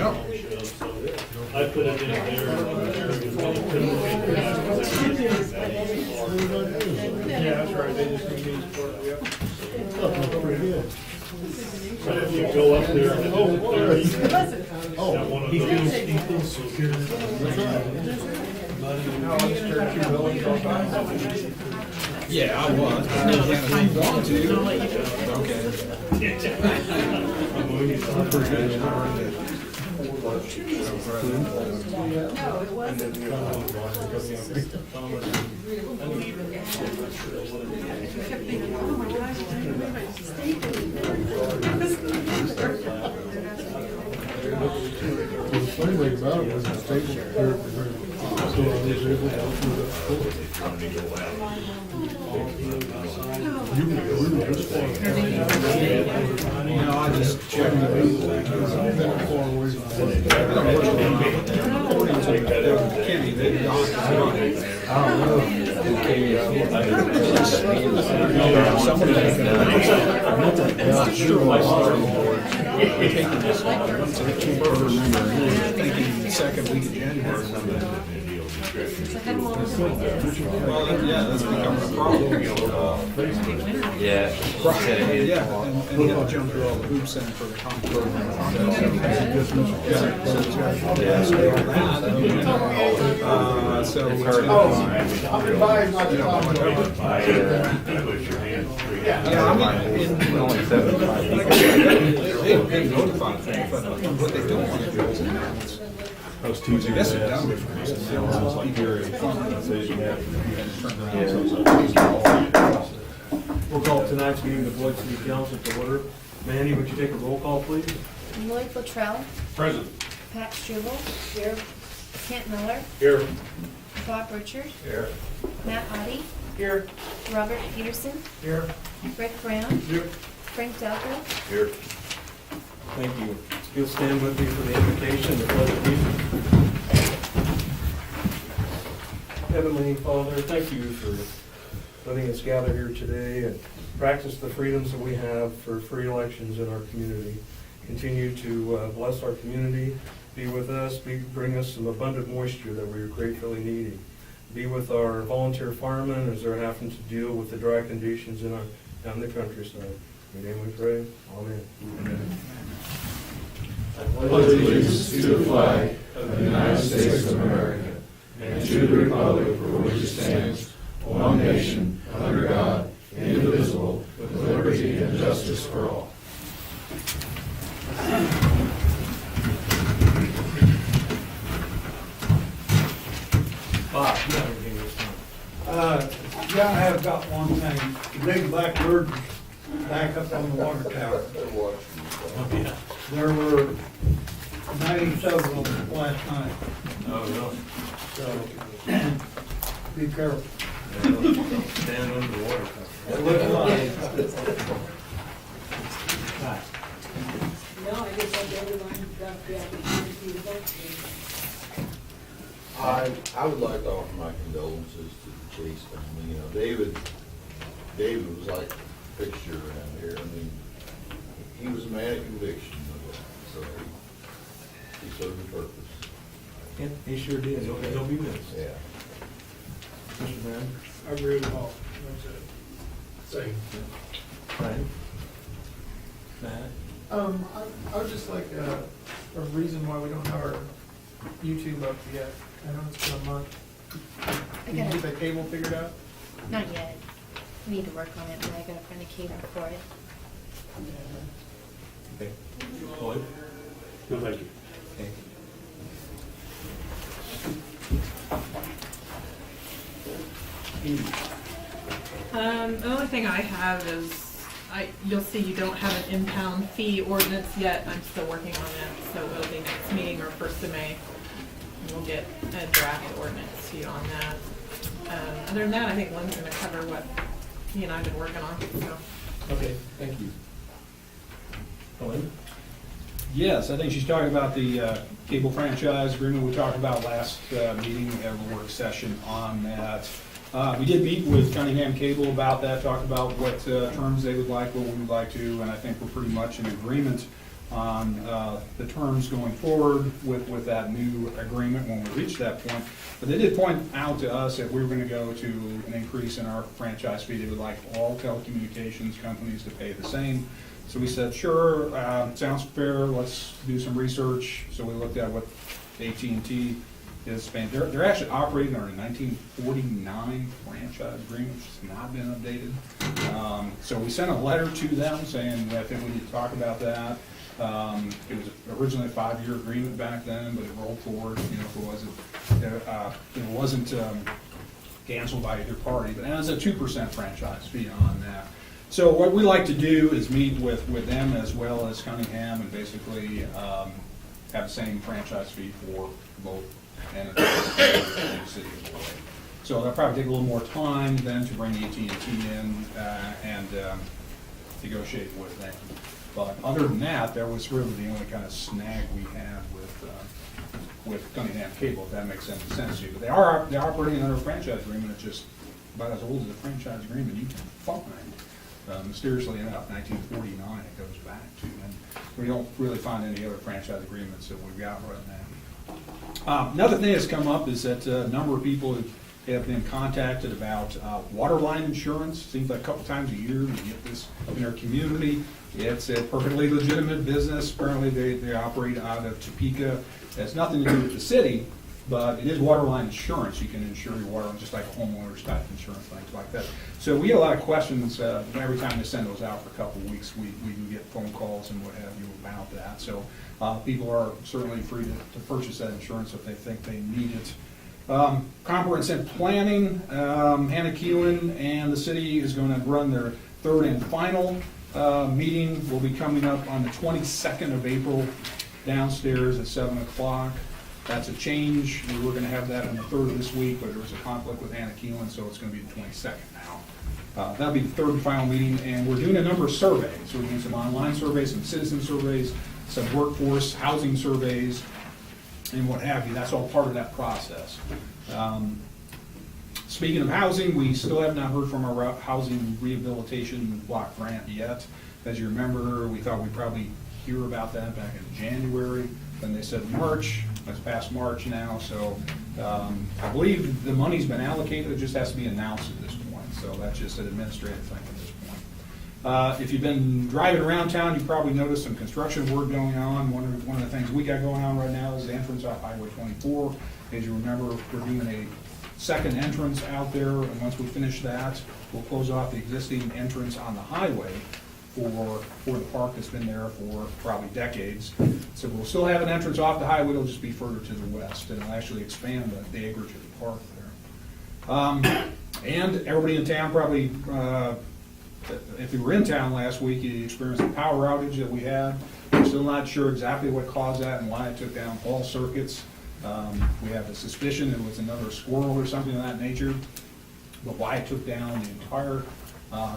Yeah. I put it in there. Yeah, that's right, they just need these for, yeah. So if you go up there and got one of those. Now, let's turn to Billy. Yeah, I was. I didn't want to. Okay. The funny thing about it was the state was prepared for her. So I was able to open it up fully. You were just far. No, I just checked the I've been far away from it. according to Kenny, they got I don't know. thinking second week of January. Well, yeah, that's becoming a problem. Yeah. Yeah, and he had to jump through all the hoops in for the contract. So it's I've been buying my yeah, I mean, Only 75 people. they notify them, but what they don't want to do is announce. I guess they're done with We'll call tonight's meeting of Lloyd City Council to order. Mandy, would you take a roll call, please? Lloyd Luttrell, Present. Pat Struble. Here. Kent Miller, Here. Bob Richard, Here. Matt Audie, Here. Robert Peterson, Here. Rick Brown, Here. Frank Delco. Here. Thank you. If you'll stand with me for the invocation, the pledge of allegiance. Heavenly Father, thank you for letting us gather here today and practice the freedoms that we have for free elections in our community. Continue to bless our community, be with us, bring us some abundant moisture that we are gratefully needing. Be with our volunteer firemen as they're having to deal with the dry conditions in down the countryside. In your name we pray. Amen. Allegiance to the flag of the United States of America and to the republic for which it stands, one nation, under God, indivisible, with liberty and justice for all. Bob, you have anything this time? Yeah, I have got one thing. The big black bird back up on the water tower. There were 97 of them last night, Oh, so be careful. no. Stand under the water. It looks like No, I just hope everyone got the opportunity to vote. I would like to offer my condolences to the Chase family. You know, David was like a fixture around here. I mean, he was a man of conviction, so he served a purpose. Yeah, he sure did. He'll be missed. Yeah. Mr. Brown? I agree with all. That's it. Same. Brian? Matt? I would just like a reason why we don't have our YouTube up yet. I know it's been a month. Can you get the cable figured out? Not yet. I need to work on it, but I gotta find a cable for it. Okay. Lloyd? No, thank you. Okay. The only thing I have is, you'll see you don't have an impound fee ordinance yet. I'm still working on that, so it'll be next meeting or 1st of May. And we'll get a draft ordinance to you on that. Other than that, I think Lynn's gonna cover what he and I have been working on, so. Okay, thank you. Lynn? Yes, I think she's talking about the cable franchise agreement we talked about last meeting. We have a work session on that. We did meet with Cunningham Cable about that, talked about what terms they would like, what we would like to, and I think we're pretty much in agreement on the terms going forward with that new agreement when we reach that point. But they did point out to us that we were going to go to an increase in our franchise fee. They would like all telecommunications companies to pay the same. So we said, sure, sounds fair, let's do some research. So we looked at what AT&T is paying. They're actually operating under a 1949 franchise agreement, which has not been updated. So we sent a letter to them saying, I think we need to talk about that. It was originally a 5-year agreement back then, but it rolled forward, if it wasn't canceled by either party, but it was a 2% franchise fee on that. So what we like to do is meet with them as well as Cunningham and basically have the same franchise fee for both entities in the city of Beloit. So that'll probably take a little more time then to bring AT&T in and negotiate with them. But other than that, that was really the only kind of snag we had with Cunningham Cable, if that makes any sense to you. But they're operating under a franchise agreement. It's just about as old as a franchise agreement you can find. Mysteriously enough, 1949 it goes back to, and we don't really find any other franchise agreements that we've got right now. Another thing that's come up is that a number of people have been contacted about water line insurance. Seems like a couple times a year we get this in our community. It's a perfectly legitimate business. Apparently they operate out of Topeka. It has nothing to do with the city, but it is water line insurance. You can insure your water, just like homeowners type insurance, things like that. So we get a lot of questions every time they send those out for a couple of weeks. We do get phone calls and what have you about that. So people are certainly free to purchase that insurance if they think they need it. Comprehensive planning, Hannah Keelan and the city is going to run their third and final meeting. Will be coming up on the 22nd of April downstairs at 7 o'clock. That's a change. We were going to have that on the 3rd of this week, but there was a conflict with Hannah Keelan, so it's going to be the 22nd now. That'll be the third and final meeting, and we're doing a number of surveys. So we're doing some online surveys, some citizen surveys, some workforce housing surveys, and what have you. That's all part of that process. Speaking of housing, we still have not heard from our housing rehabilitation block grant yet. As you remember, we thought we'd probably hear about that back in January. Then they said March. It's past March now, so I believe the money's been allocated. It just has to be announced at this point. So that's just an administrative thing at this point. If you've been driving around town, you've probably noticed some construction work going on. One of the things we got going on right now is the entrance off Highway 24. As you remember, we're doing a second entrance out there, and once we finish that, we'll close off the existing entrance on the highway for the park that's been there for probably decades. So we'll still have an entrance off the highway, it'll just be further to the west, and it'll actually expand the acreage of the park there. And everybody in town probably, if you were in town last week, you experienced the power outage that we had. We're still not sure exactly what caused that and why it took down all circuits. We have a suspicion it was another squirrel or something of that nature, but why it took down the entire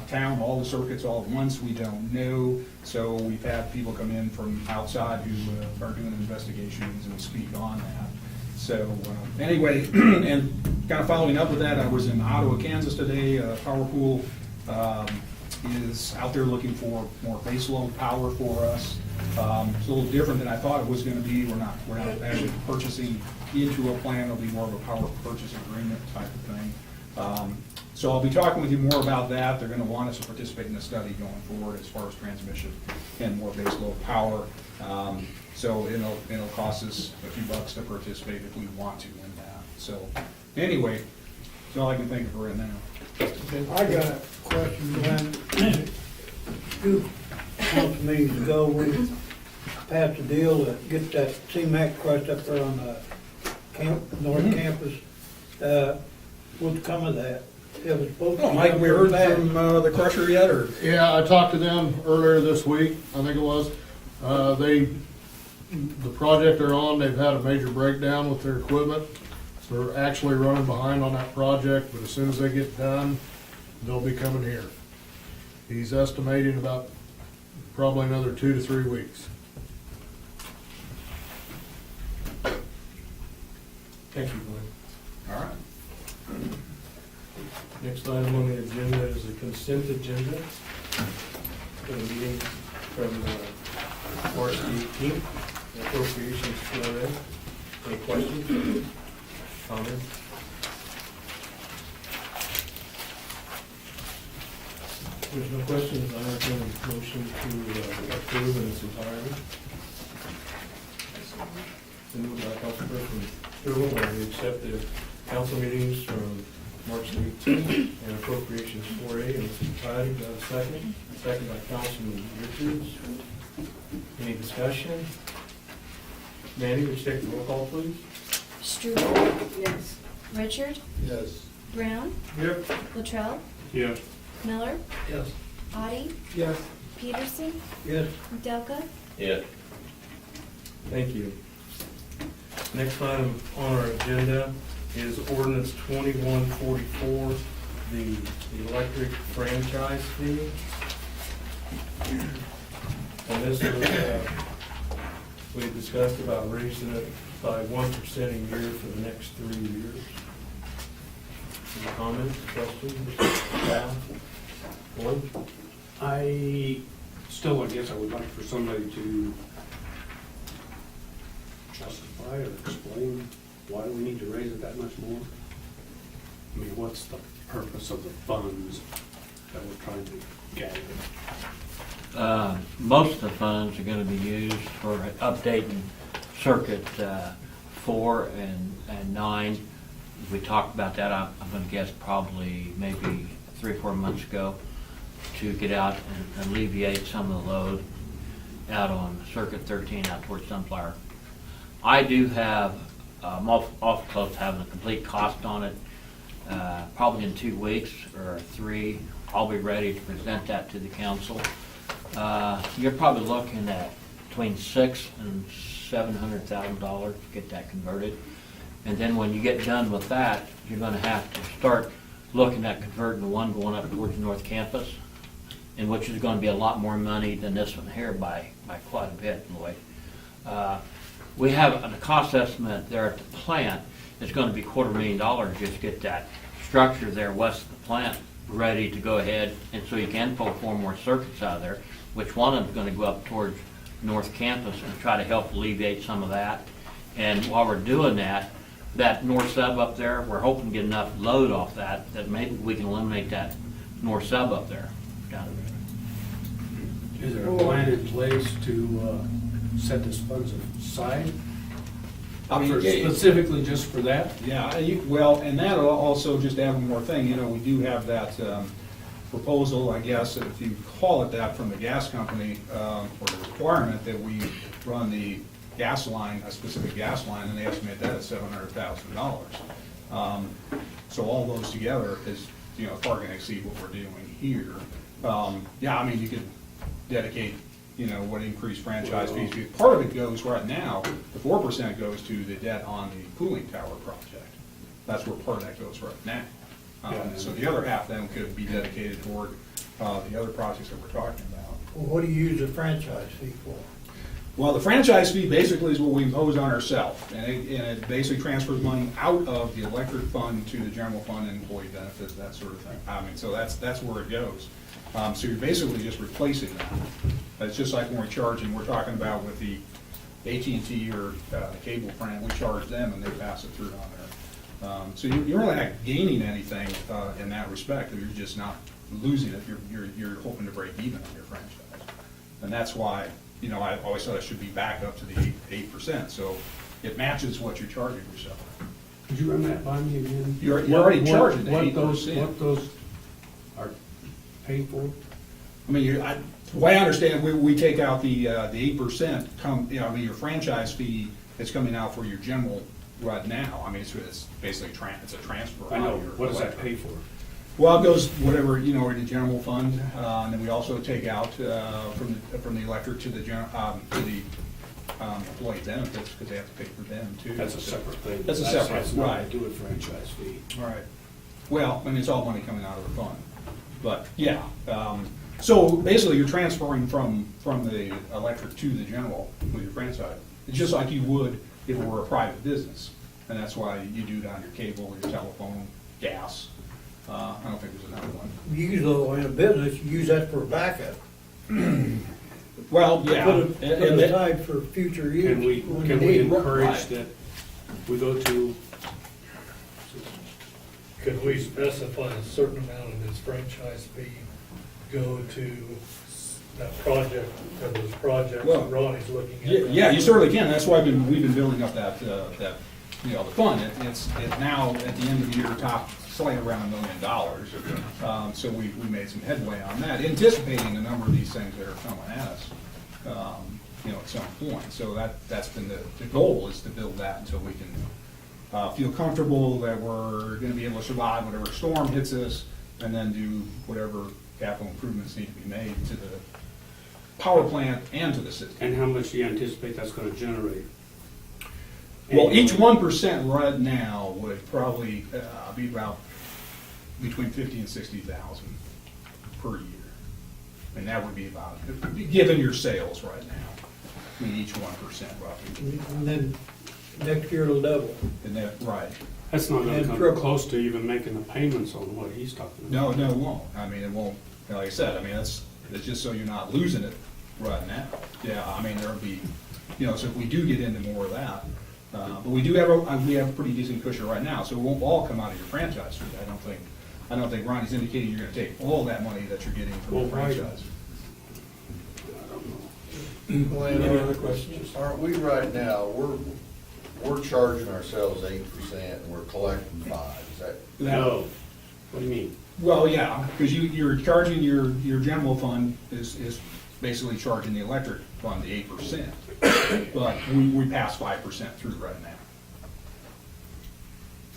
town, all the circuits all at once, we don't know. So we've had people come in from outside who are doing investigations and speak on that. So anyway, and kind of following up with that, I was in Ottawa, Kansas today. PowerPool is out there looking for more baseload power for us. It's a little different than I thought it was going to be. We're not actually purchasing into a plan. It'll be more of a power purchase agreement type of thing. So I'll be talking with you more about that. They're going to want us to participate in the study going forward as far as transmission and more baseload power. So it'll cost us a few bucks to participate if we want to in that. So anyway, that's all I can think of right now. I got a question, Glenn. 2 meetings ago, we passed a deal to get that CMAX crushed up there on the North Campus. What's come of that? It was supposed to. Mike, we heard from the crusher yet, or? Yeah, I talked to them earlier this week, I think it was. The project they're on, they've had a major breakdown with their equipment. So they're actually running behind on that project, but as soon as they get done, they'll be coming here. He's estimating about probably another 2 to 3 weeks. Thank you, Glenn. All right. Next item on the agenda is the consent agenda for the meeting from March the 18th, appropriations for it. Any questions, comments? If there's no questions, I entertain a motion to approve in its entirety. Moved by Councilperson Sherwood, that we accept the council meetings from March the 18th and appropriations 4A in its entirety. Do I have a second? Second by Councilman Richards. Any discussion? Mandy, would you take the roll call, please? Struble, Yes. Richard, Yes. Brown, Yep. Latrell, Yes. Miller, Yes. Audi, Yes. Peterson, Yes. Delka. Yeah. Thank you. Next item on our agenda is ordinance 2144, the electric franchise fee. And this was, we discussed about raising it by 1% a year for the next 3 years. Any comments, questions, staff? Board? I still, I guess I would like for somebody to justify or explain why do we need to raise it that much more? I mean, what's the purpose of the funds that we're trying to gather? Most of the funds are gonna be used for updating circuit 4 and 9. We talked about that, I'm gonna guess probably maybe 3 or 4 months ago, to get out and alleviate some of the load out on circuit 13 out towards Sunflower. I do have, I'm awful close to having a complete cost on it. Probably in 2 weeks or 3, I'll be ready to present that to the council. You're probably looking at between $600,000 and $700,000 to get that converted. And then when you get done with that, you're gonna have to start looking at converting the one going up towards North Campus, and which is gonna be a lot more money than this one here by quite a bit, Lloyd. We have a cost estimate there at the plant. It's gonna be $250,000 just to get that structure there west of the plant ready to go ahead, and so you can pull 4 more circuits out of there, which one of them's gonna go up towards North Campus and try to help alleviate some of that. And while we're doing that, that north sub up there, we're hoping to get enough load off that maybe we can eliminate that north sub up there, down there. Is there a plan in place to set this funds aside? I mean, Specifically just for that? Yeah, well, and that'll also, just add one more thing, you know, we do have that proposal, I guess, if you call it that, from the gas company, or the requirement that we run the gas line, a specific gas line, and they estimate that at $700,000. So all those together is, you know, far gonna exceed what we're doing here. Yeah, I mean, you could dedicate, you know, what increased franchise fees. Part of it goes right now, the 4% goes to the debt on the cooling tower project. That's where part of that goes right now. So the other half then could be dedicated toward the other projects that we're talking about. Well, what do you use the franchise fee for? Well, the franchise fee basically is what we impose on ourselves, and it basically transfers money out of the electric fund to the general fund and employee benefits, that sort of thing. I mean, so that's where it goes. So you're basically just replacing that. It's just like when we're charging, we're talking about with the AT&T or cable brand, we charge them and they pass it through on there. So you're really not gaining anything in that respect. You're just not losing it. You're hoping to break even on your franchise, and that's why, you know, I always thought it should be back up to the 8%, so it matches what you're charging yourself. Could you run that by me again? You're already charging the what 8%. What those are paid for? I mean, the way I understand, we take out the 8%, you know, I mean, your franchise fee is coming out for your general right now. I mean, it's basically it's a transfer. I know, what does that pay for? Well, it goes whatever, you know, in the general fund, and then we also take out from the electric to the employee benefits, because they have to pay for them too. That's a separate thing. That's a separate, has nothing right. to do with franchise fee. Right. Well, I mean, it's all money coming out of the fund, but yeah. So basically, you're transferring from the electric to the general with your franchise. It's just like you would if it were a private business, and that's why you do it on your cable, your telephone, gas. I don't think there's another one. Usually in a business, you use that for backup. Well, yeah. Put and it that- aside for future use. Can we when you need it. encourage Right. that we go to, Could we specify a certain amount of his franchise fee go to that project, or those projects Well, that Ronnie's looking at? Yeah, you certainly can. That's why we've been building up that, the fund. It's now, at the end of the year, top slightly around $1 million. So we made some headway on that, anticipating a number of these things that are coming at us, at some point. So that's been the goal, is to build that until we can feel comfortable that we're gonna be able to survive whatever storm hits us, and then do whatever capital improvements need to be made to the power plant and to the system. and how much do you anticipate that's gonna generate? Well, each 1% right now would probably be about between 50 and 60,000 per year. And that would be about, given your sales right now, I mean, each 1% roughly. And then next year it'll double. And that, right. That's not gonna And come triple. close to even making the payments on what he's talking about. No, it won't. I mean, it won't, like I said, I mean, it's just so you're not losing it right now. Yeah, I mean, there'll be, so if we do get into more of that, but we do have we have a pretty decent cushion right now, so it won't all come out of your franchise fee. I don't think Ronnie's indicating you're gonna take all that money that you're getting from the Well, right. franchise. Any other questions? Aren't we right now, we're charging ourselves 8% and we're collecting 5%, is that? No, what do you mean? Well, yeah, because you're charging your general fund is basically charging the electric fund the 8%. But we pass 5% through right now.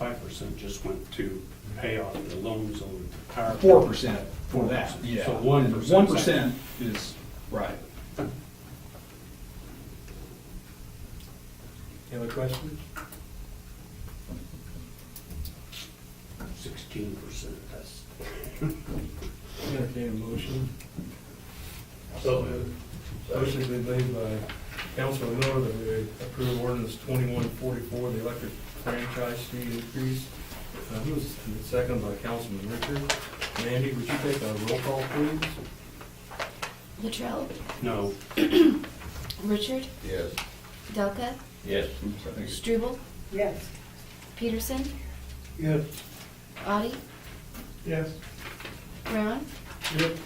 5% just went to pay off the loans on the power. 4% for that, yeah. So 1%. 1% is, right. Any other questions? 16%, that's. Entertain a motion. So, motion's been made by Councilman Miller that we approve ordinance 2144, the electric franchise fee increase. Who was second by Councilman Richard? Mandy, would you take a roll call, please? Latrell, No, Richard, Yes. Delka, Yes. Struble, Yes. Peterson, Yes, Audi, Yes. Brown, Yep.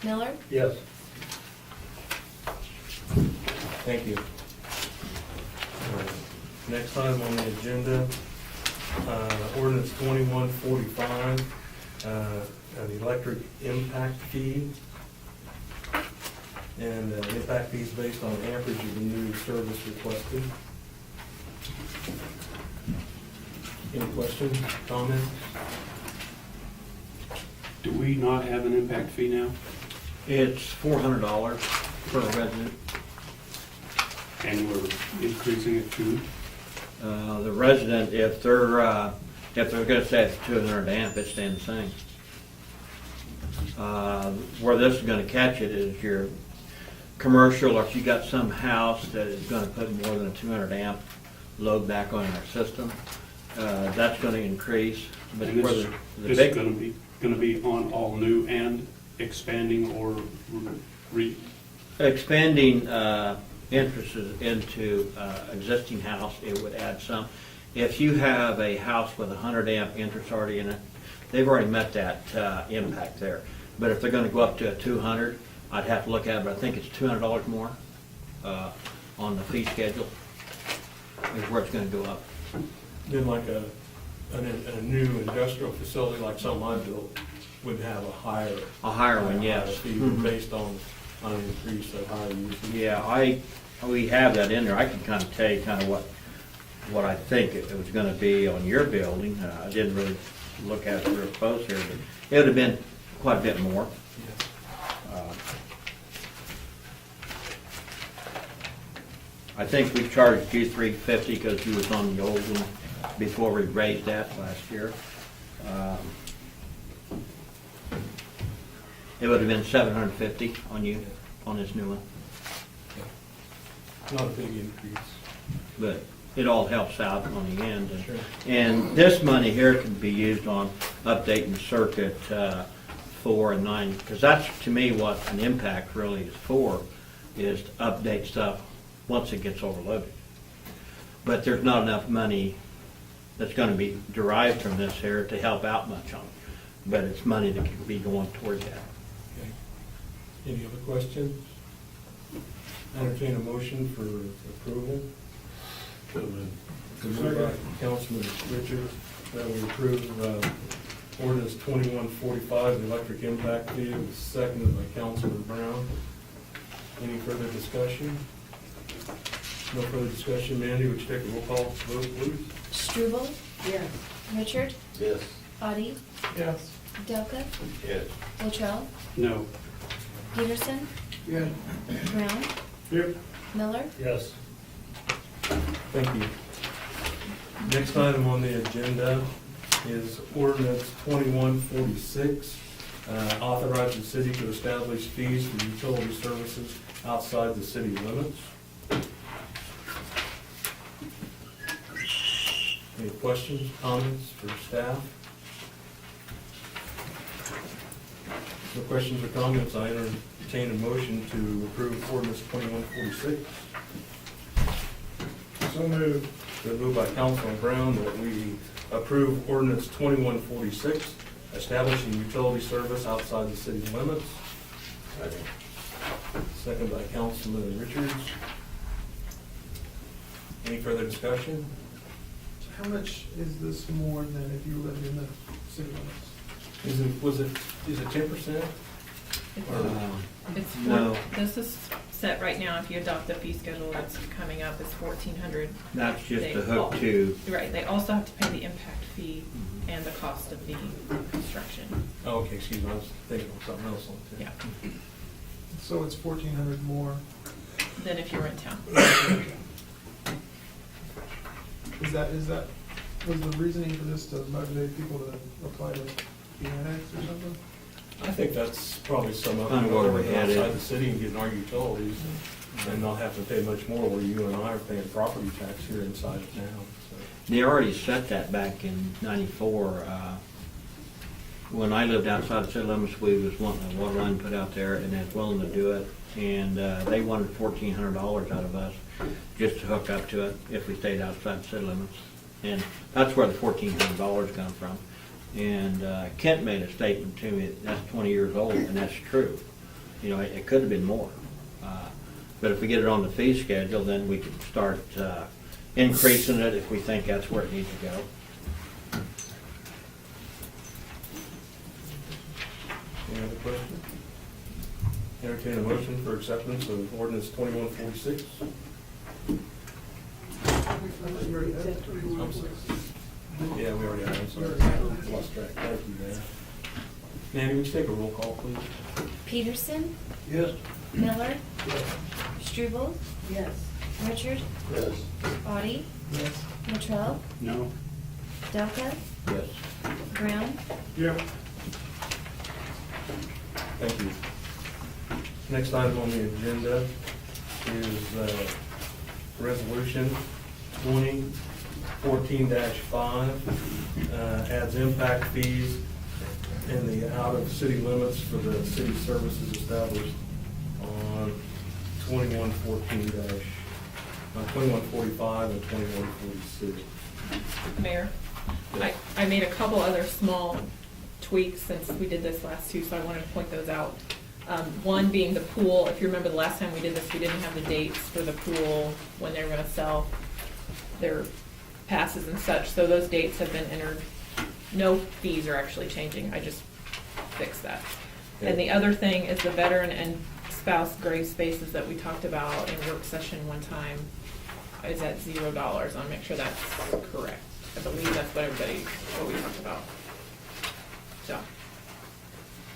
Miller, Yes. Thank you. Next item on the agenda, ordinance 2145, an electric impact fee. And the impact fee is based on amperage of the new service requested. Any questions, comments? do we not have an impact fee now? It's $400 per resident. And we're increasing it to? The resident, if they're gonna say it's 200 amp, it's staying the same. Where this is gonna catch it is your commercial, or if you got some house that is gonna put more than a 200 amp load back on our system, that's gonna increase. But And where this the is big, gonna be on all new and expanding or expanding interests into existing house, it would add some. If you have a house with 100 amp interest already in it, they've already met that impact there. But if they're gonna go up to a 200, I'd have to look at it, but I think it's $200 more on the fee schedule, is where it's gonna go up. Then like a new industrial facility, like something I built, would have a higher. A higher one, yes. fee Mhm. based on an increase of higher usage. Yeah, we have that in there. I can kind of tell you kind of what I think it was gonna be on your building. I didn't really look at it real close here, but it would have been quite a bit more. I think we charged you $350 because you was on the old one before we raised that last year. It would have been $750 on you, on this new one. Not a big increase. But it all helps out on the end. And- Sure. And this money here can be used on updating circuit 4 and 9, because that's to me what an impact really is for. is to update stuff once it gets overloaded. But there's not enough money that's gonna be derived from this here to help out much on it. But it's money that can be going towards that. Okay. Any other questions? Entertain a motion for approval. Moved by Councilman Richards, that we approve ordinance 2145, the electric impact fee, it was seconded by Councilman Brown. Any further discussion? No further discussion. Mandy, would you take a roll call vote, please? Struble, Yes. Richard, Yes. Audi, Yes. Delka, Yes. Latrell, No. Peterson, Yes. Brown, Yep. Miller, Yes. Thank you. Next item on the agenda is ordinance 2146, authorize the city to establish fees for utility services outside the city limits. Any questions, comments for staff? No questions or comments, I entertain a motion to approve ordinance 2146. So moved. Been moved by Councilman Brown that we approve ordinance 2146, establishing utility service outside the city limits. Second by Councilman Richards. Any further discussion? How much is this more than if you lived in the city limits? Is it 10%? It's No. this is set right now, if you adopt the fee schedule that's coming up, it's $1,400. That's just They a hook al- to, Right, they also have to pay the impact fee and the cost of the construction. Oh, okay, excuse me, I was thinking of something else on that. Yeah, So it's 1,400 more. than if you were in town. Is that, was the reasoning for this to motivate people to apply to be annexed or something? I think that's probably some of Kind them of where going we headed. outside the city and getting our utilities and not have to pay much more where you and I are paying property tax here inside of town, so. they already set that back in '94. When I lived outside the city limits, we was wanting a water line put out there and they was willing to do it. And they wanted $1,400 out of us just to hook up to it if we stayed outside the city limits. And that's where the $1,400 come from. And Kent made a statement to me, that's 20 years old, and that's true. You know, it could have been more. But if we get it on the fee schedule, then we can start increasing it if we think that's where it needs to go. Any other questions? Entertain a motion for acceptance of ordinance 2146. I'm sorry. Yeah, we already have, I'm sorry. Lost track. Thank you, man. Mandy, would you take a roll call, please? Peterson, Yes. Miller, Struble, Yes. Richard, Yes. Audi, Yes. Latrell, No. Delka, Yes. Brown, Yep. Thank you. Next item on the agenda is resolution 2014-5, adds impact fees in the out-of-city limits for the city services established on 2145 and 2146. Mayor, I made a couple other small tweaks since we did this last too, so I wanted to point those out. One being the pool. If you remember the last time we did this, we didn't have the dates for the pool when they were gonna sell their passes and such, so those dates have been entered. No fees are actually changing, I just fixed that. And the other thing is the veteran and spouse grave spaces that we talked about in work session one time is at $0. I'll make sure that's correct. I believe that's what what we talked about. So,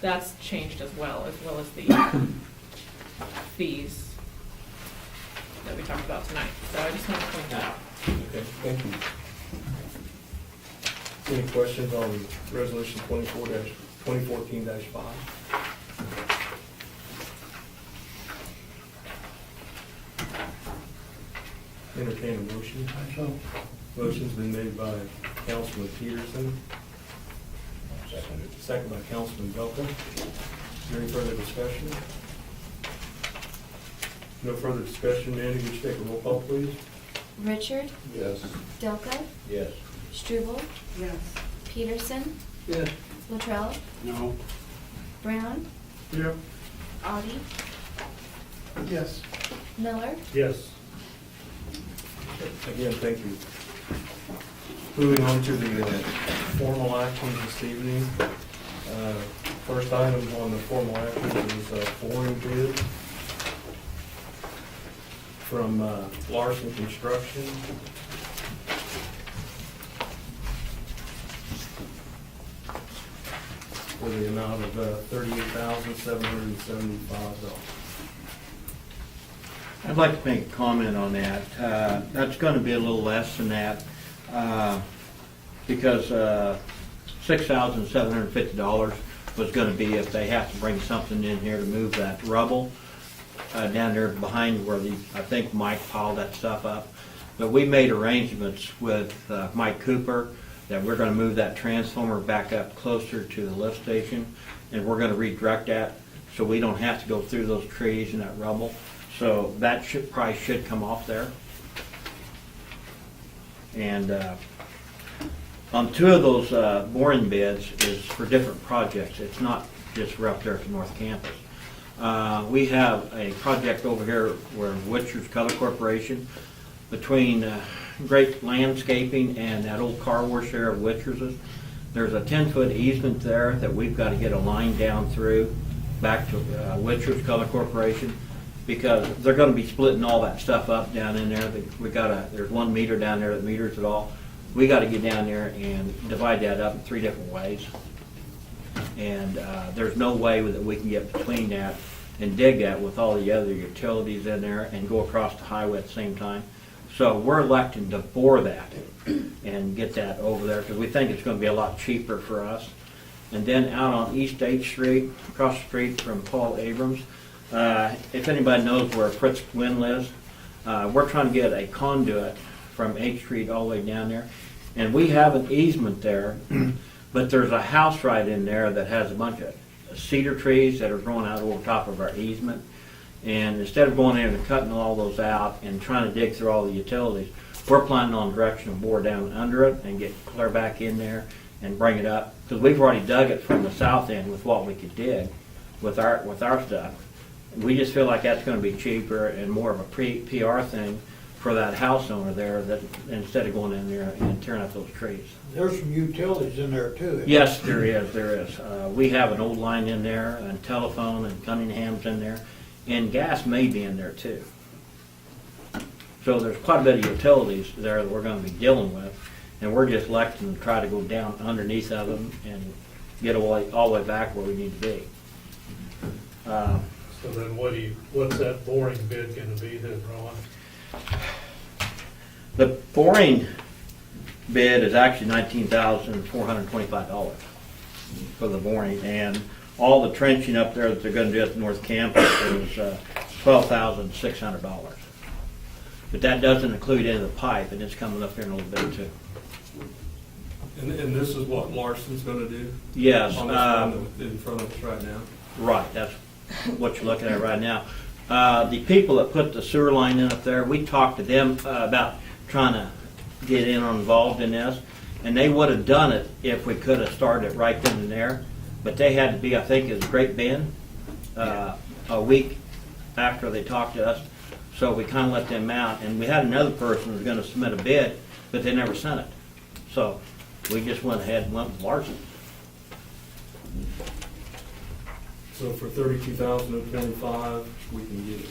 that's changed as well as the fees that we talked about tonight. So I just want to point that out. Okay, thank you. Any questions on resolution 2014-5? Entertain a motion. Motion's been made by Councilman Peterson. Second by Councilman Belka. Is there any further discussion? No further discussion, Mandy, would you take a roll call, please? Richard, Yes. Delco, Yes. Struble, Yes. Peterson, Yes. Latrell, No. Brown, Yep. Audi, Yes. Miller. Yes. Again, thank you. Moving on to the formal actions this evening. First item on the formal actions is boring bid from Larson Construction. For the amount of $38,775. I'd like to make a comment on that. That's going to be a little less than that because $6,750 was going to be if they have to bring something in here to move that rubble down there behind where I think Mike piled that stuff up. But we made arrangements with Mike Cooper that we're going to move that transformer back up closer to the lift station, and we're going to redirect that so we don't have to go through those trees and that rubble. So that price should come off there. And on two of those boring bids is for different projects. It's not just for up there at the North Campus. We have a project over here where Witcher's Color Corporation, between Great Landscaping and that old car wash there at Witcher's, there's a 10-foot easement there that we've got to get a line down through back to Witcher's Color Corporation, because they're going to be splitting all that stuff up down in there. There's 1 meter down there that meters it all. We got to get down there and divide that up in 3 different ways. And there's no way that we can get between that and dig that with all the other utilities in there and go across the highway at the same time. So we're electing to bore that and get that over there because we think it's going to be a lot cheaper for us. And then out on East 8th Street, across the street from Paul Abrams, if anybody knows where Fritz Gwynn lives, we're trying to get a conduit from 8th Street all the way down there. And we have an easement there, but there's a house right in there that has a bunch of cedar trees that are growing out over top of our easement. And instead of going in and cutting all those out and trying to dig through all the utilities, we're planning on direction to bore down under it and get clear back in there and bring it up. Because we've already dug it from the south end with what we could dig with our stuff. We just feel like that's going to be cheaper and more of a PR thing for that house owner there, that instead of going in there and tearing up those trees. There's some utilities in there too. Yes, there is. We have an old line in there, and telephone, and Cunningham's in there, and gas may be in there too. So there's quite a bit of utilities there that we're going to be dealing with, and we're just electing to try to go down underneath of them and get all the way back where we need to be. So then what's that boring bid gonna be then, Ron? The boring bid is actually $19,425 for the boring, and all the trenching up there that they're going to do at the North Campus is $12,600. But that doesn't include any of the pipe, and it's coming up here in a little bit too. And this is what Larson's gonna do? Yes. On this one in front of us right now? Right, that's what you're looking at right now. The people that put the sewer line in up there, we talked to them about trying to get involved in this, and they would have done it if we could have started it right then and there, but they had to be, I think, it was Great Bend, a week after they talked to us, so we kind of let them out, and we had another person who was going to submit a bid, but they never sent it. So we just went ahead and went with Larson. So for $32,025, we can get it.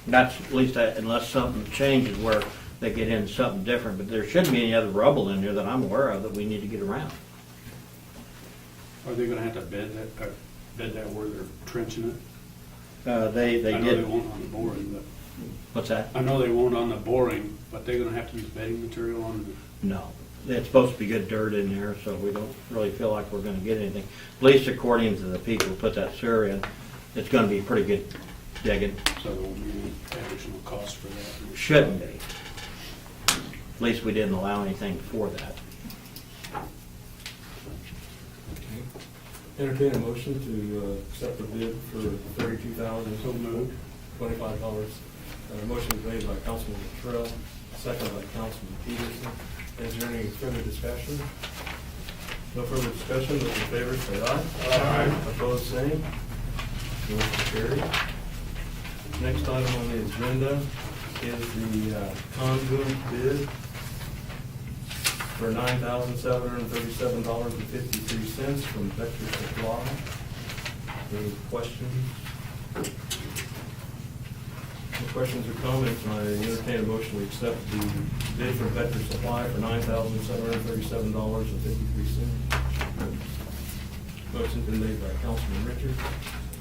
That's at least unless something changes where they get in something different, but there shouldn't be any other rubble in there that I'm aware of that we need to get around. Are they gonna have to bid that where they're trenching it? They I know they did. won't on the boring, but, What's that? I know they won't on the boring, but they're gonna have to use bedding material on the, No. It's supposed to be good dirt in there, so we don't really feel like we're gonna get anything. At least according to the people who put that sewer in, it's gonna be pretty good digging. so there won't be any additional cost for that. Shouldn't be. At least we didn't allow anything for that. Entertain a motion to accept the bid for $32,025. Motion is made by Councilman Luttrell, second by Councilman Peterson. Is there any further discussion? No further discussion, those in favor say aye. Aye. Opposed, same. Motion carried. Next item on the agenda is the conduit bid for $9,737.53 from Vector Supply. Any questions? No questions or comments? I entertain a motion to accept the bid from Vector Supply for $9,737.53. Motion's been made by Councilman Richards,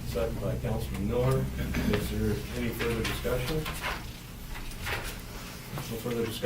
second by Councilman Miller. Is there any further discussion? No further discussion.